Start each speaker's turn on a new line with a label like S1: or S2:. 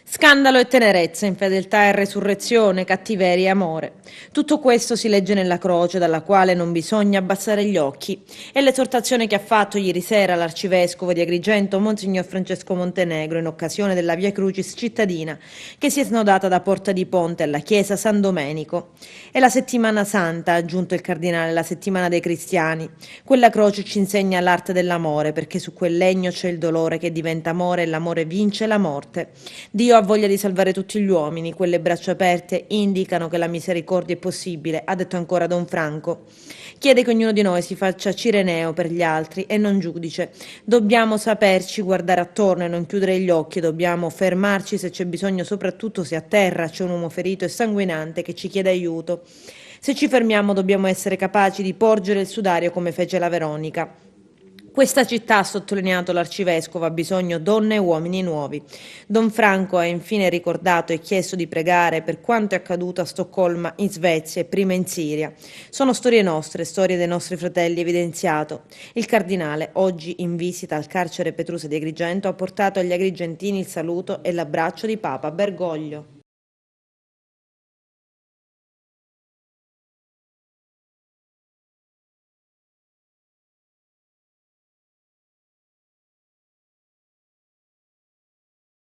S1: Scandalo e tenerezza, infedeltà e resurrezione, cattiveria e amore. Tutto questo si legge nella croce, dalla quale non bisogna abbassare gli occhi. È l'esortazione che ha fatto ieri sera l'arcivescovo di Agrigento, Monsignor Francesco Montenegro, in occasione della Via Crucis cittadina, che si è snodata da Porta di Ponte alla chiesa San Domenico. È la settimana santa, ha aggiunto il cardinale, la settimana dei cristiani. Quella croce ci insegna l'arte dell'amore, perché su quel legno c'è il dolore che diventa amore e l'amore vince la morte. Dio ha voglia di salvare tutti gli uomini, quelle braccia aperte indicano che la misericordia è possibile, ha detto ancora Don Franco. Chiede che ognuno di noi si faccia cireneo per gli altri e non giudice. Dobbiamo saperci guardare attorno e non chiudere gli occhi, dobbiamo fermarci se c'è bisogno, soprattutto se a terra c'è un uomo ferito e sanguinante che ci chiede aiuto. Se ci fermiamo dobbiamo essere capaci di porgere il sudario come fece la Veronica. Questa città, ha sottolineato l'arcivescovo, ha bisogno donne e uomini nuovi. Don Franco ha infine ricordato e chiesto di pregare per quanto è accaduto a Stoccolma, in Svezia e prima in Siria. Sono storie nostre, storie dei nostri fratelli, evidenziato. Il cardinale, oggi in visita al carcere Petrusa di Agrigento, ha portato agli agrigentini il saluto e l'abbraccio di Papa Bergoglio.